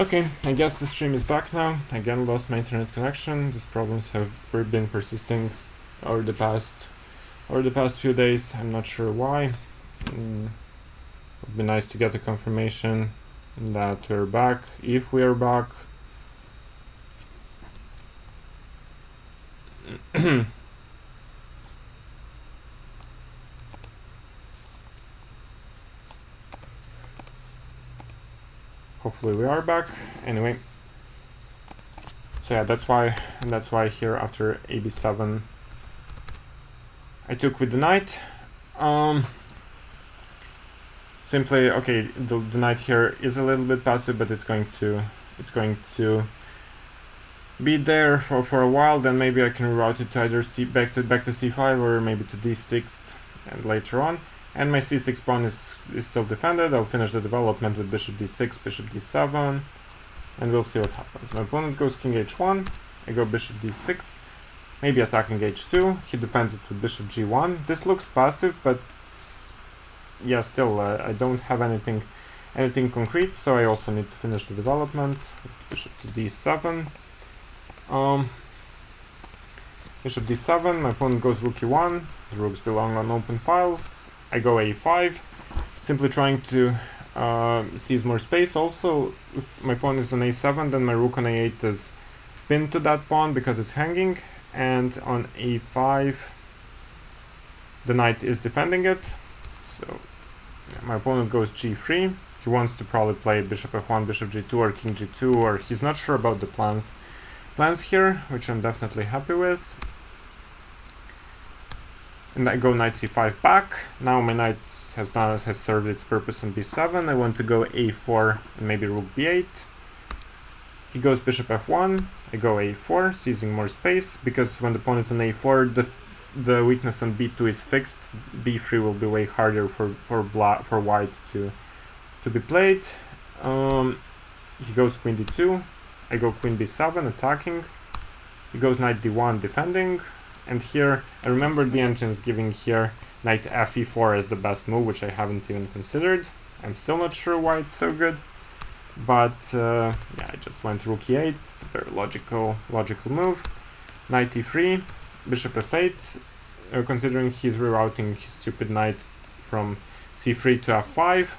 Okay, I guess the stream is back now. Again, lost my internet connection. These problems have been persisting over the past few days. I'm not sure why. Would be nice to get a confirmation that we're back, if we are back. Hopefully we are back. Anyway, so yeah, that's why here after AB7 I took with the knight. Simply, okay, the knight here is a little bit passive, but it's going to be there for a while. Then maybe I can reroute it to either back to c5 or maybe to d6 and later on. And my c6 pawn is still defended. I'll finish the development with bishop d6, bishop d7, and we'll see what happens. My opponent goes king h1, I go bishop d6, maybe attacking h2, he defends it with bishop g1. This looks passive, but yeah, still I don't have anything concrete, so I also need to finish the development. Bishop to d7. Bishop d7, my opponent goes rook e1, the rooks belong on open files. I go a5, simply trying to seize more space. Also, if my pawn is on a7, then my rook on a8 is pinned to that pawn because it's hanging, and on a5 the knight is defending it. So yeah, my opponent goes g3. He wants to probably play bishop f1, bishop g2, or king g2, or he's not sure about the plans here, which I'm definitely happy with. And I go knight c5 back. Now my knight has served its purpose on b7. I want to go a4 and maybe rook b8. He goes bishop f1. I go a4, seizing more space, because when the pawn is on a4, the weakness on b2 is fixed. b3 will be way harder for white to be played. He goes queen d2. I go queen b7, attacking. He goes knight d1, defending. And here, I remember the engines giving here knight fe4 as the best move, which I haven't even considered. I'm still not sure why it's so good. But yeah, I just went rook e8, very logical move. Knight e3, bishop f8, considering he's rerouting his stupid knight from c3 to f5.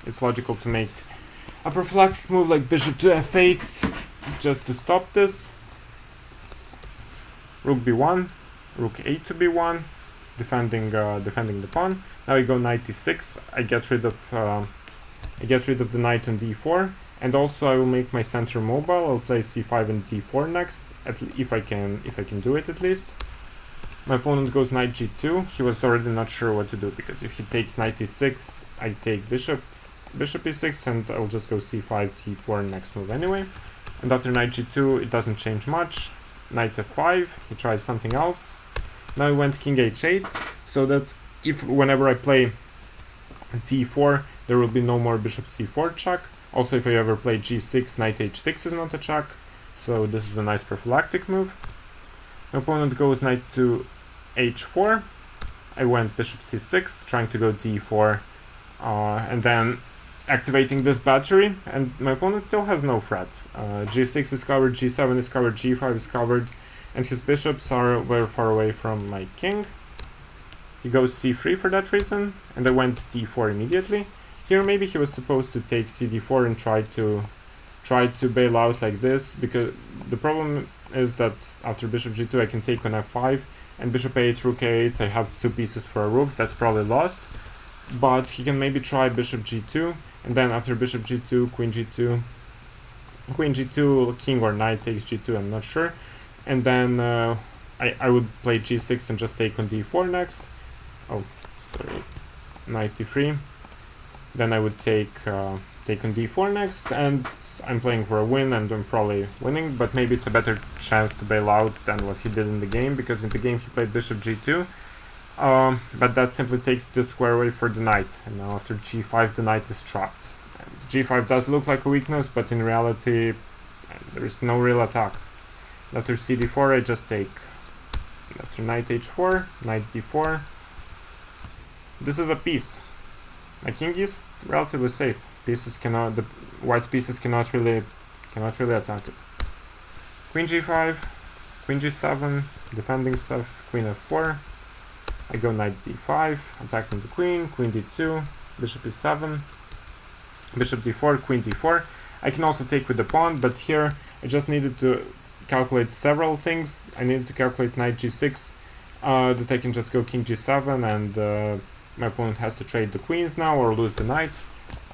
It's logical to make a prophylactic move like bishop to f8 just to stop this. Rook b1, rook a to b1, defending the pawn. Now we go knight d6. I get rid of the knight on d4, and also I will make my center mobile. I'll play c5 and d4 next, if I can do it at least. My opponent goes knight g2. He was already not sure what to do, because if he takes knight e6, I take bishop e6, and I'll just go c5, t4 next move anyway. And after knight g2, it doesn't change much. Knight f5, he tries something else. Now he went king h8, so that whenever I play d4, there will be no more bishop c4 check. Also, if I ever play g6, knight h6 is not a check, so this is a nice prophylactic move. My opponent goes knight to h4. I went bishop c6, trying to go d4, and then activating this battery, and my opponent still has no threats. g6 is covered, g7 is covered, g5 is covered, and his bishops are very far away from my king. He goes c3 for that reason, and I went d4 immediately. Here maybe he was supposed to take cd4 and try to bail out like this, because the problem is that after bishop g2 I can take on f5, and bishop a8, rook a8, I have two pieces for a rook, that's probably lost. But he can maybe try bishop g2, and then after bishop g2, queen g2, king or knight takes g2, I'm not sure. And then I would play g6 and just take on d4 next. Oh, sorry, knight d3. Then I would take on d4 next, and I'm playing for a win, and I'm probably winning, but maybe it's a better chance to bail out than what he did in the game, because in the game he played bishop g2. But that simply takes the square away for the knight, and now after g5 the knight is trapped. And g5 does look like a weakness, but in reality there is no real attack. After cd4 I just take. After knight h4, knight d4. This is a piece. My king is relatively safe. Pieces cannot, white pieces cannot really attack it. Queen g5, queen g7, defending stuff, queen f4. I go knight d5, attacking the queen, queen d2, bishop e7, bishop d4, queen d4. I can also take with the pawn, but here I just needed to calculate several things. I needed to calculate knight g6, that I can just go king g7, and my opponent has to trade the queens now or lose the knight.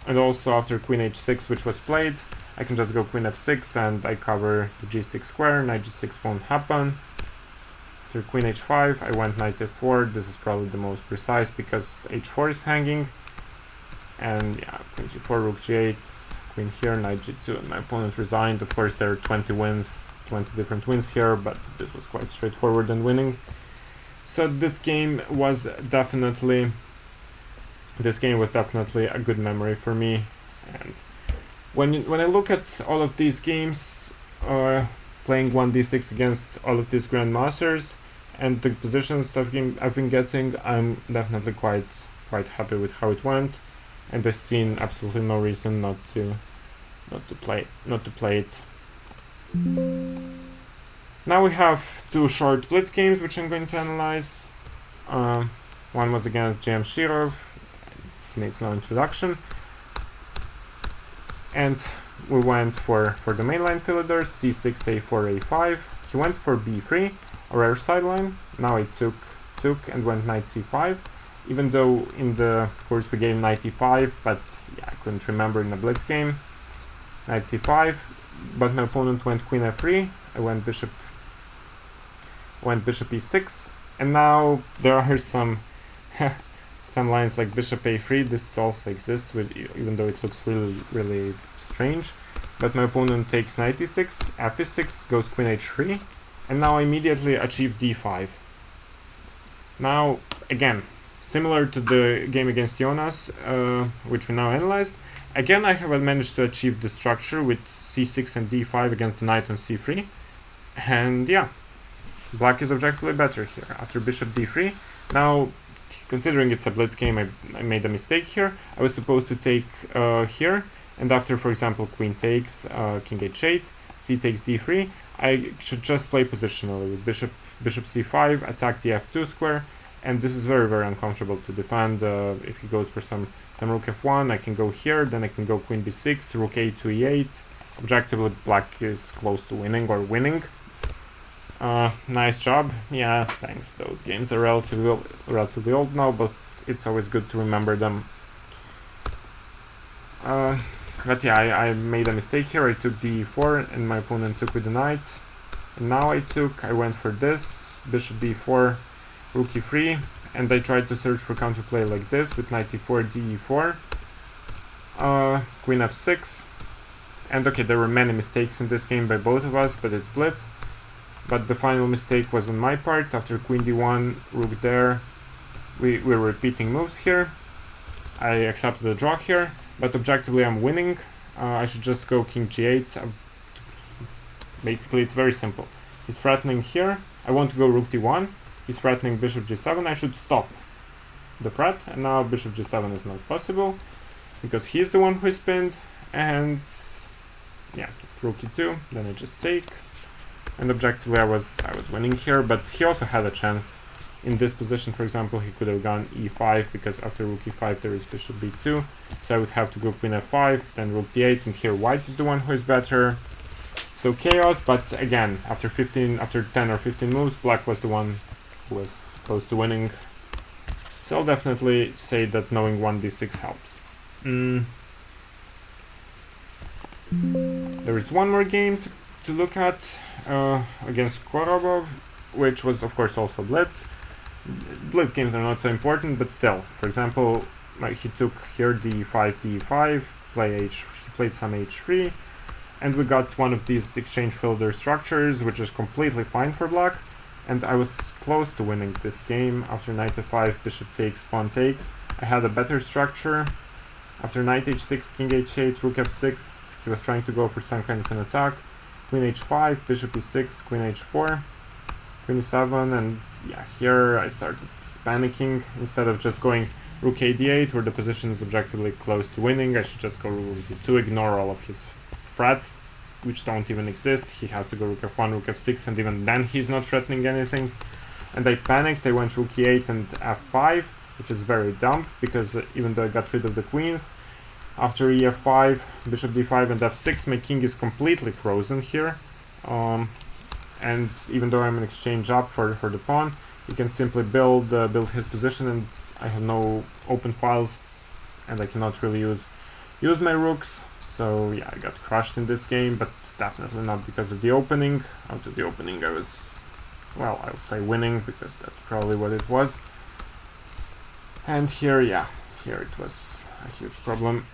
And also after queen h6, which was played, I can just go queen f6 and I cover the g6 square, knight g6 won't happen. After queen h5, I went knight f4. This is probably the most precise because h4 is hanging. And yeah, queen g4, rook g8, queen here, knight g2, and my opponent resigned. Of course, there are 20 different wins here, but this was quite straightforward and winning. So this game was definitely a good memory for me. And when I look at all of these games, playing 1d6 against all of these grandmasters and the positions I've been getting, I'm definitely quite happy with how it went, and I've seen absolutely no reason not to play it. Now we have two short blitz games which I'm going to analyze. One was against Jem Shirov, he needs no introduction, and we went for the mainline fillers, c6, a4, a5. He went for b3, a rare sideline. Now I took and went knight c5, even though in the course we gave knight e5, but yeah, I couldn't remember in a blitz game. Knight c5, but my opponent went queen f3. I went bishop e6, and now there are some lines like bishop a3. This also exists, even though it looks really strange. But my opponent takes knight e6, f e6, goes queen h3, and now I immediately achieve d5. Now, again, similar to the game against Jonas, which we now analyzed, again I have managed to achieve the structure with c6 and d5 against the knight on c3, and yeah, black is objectively better here. After bishop d3, now, considering it's a blitz game, I made a mistake here. I was supposed to take here, and after, for example, queen takes, king h8, c takes d3, I should just play positionally with bishop c5, attack the f2 square, and this is very uncomfortable to defend. If he goes for some rook f1, I can go here, then I can go queen b6, rook a to e8. Objectively, black is close to winning or winning. Nice job. Yeah, thanks. Those games are relatively old now, but it's always good to remember them. But yeah, I made a mistake here. I took d4 and my opponent took with the knight. And now I went for this, bishop d4, rook e3, and I tried to search for counterplay like this with knight e4, d4, queen f6. And okay, there were many mistakes in this game by both of us, but it's blitz. But the final mistake was on my part. After queen d1, rook there, we were repeating moves here. I accepted the draw here, but objectively I'm winning. I should just go king g8. Basically, it's very simple. He's threatening here. I want to go rook d1. He's threatening bishop g7. I should stop the threat, and now bishop g7 is not possible because he's the one who is pinned. And yeah, rook e2. Then I just take. And objectively, I was winning here, but he also had a chance. In this position, for example, he could have gone e5, because after rook e5 there is bishop b2, so I would have to go queen f5, then rook d8, and here white is the one who is better. So chaos, but again, after 10 or 15 moves, black was the one who was close to winning. So I'll definitely say that knowing 1d6 helps. There is one more game to look at against Korobov, which was of course also blitz. Blitz games are not so important, but still. For example, he took here d5, d5, he played some h3, and we got one of these exchange fielder structures, which is completely fine for black. And I was close to winning this game. After knight f5, bishop takes, pawn takes, I had a better structure. After knight h6, king h8, rook f6, he was trying to go for some kind of an attack. Queen h5, bishop e6, queen h4, queen e7, and yeah, here I started panicking. Instead of just going rook a8, where the position is objectively close to winning. I should just go rook d2, ignore all of his threats, which don't even exist. He has to go rook f1, rook f6, and even then he's not threatening anything. And I panicked, I went rook e8 and f5, which is very dumb, because even though I got rid of the queens, after ef5, bishop d5 and f6, my king is completely frozen here. And even though I'm in exchange up for the pawn, he can simply build his position, and I have no open files, and I cannot really use my rooks. So yeah, I got crushed in this game, but definitely not because of the opening. Out of the opening I was, well, I'll say winning, because that's probably what it was. And here, yeah, here it was a huge problem.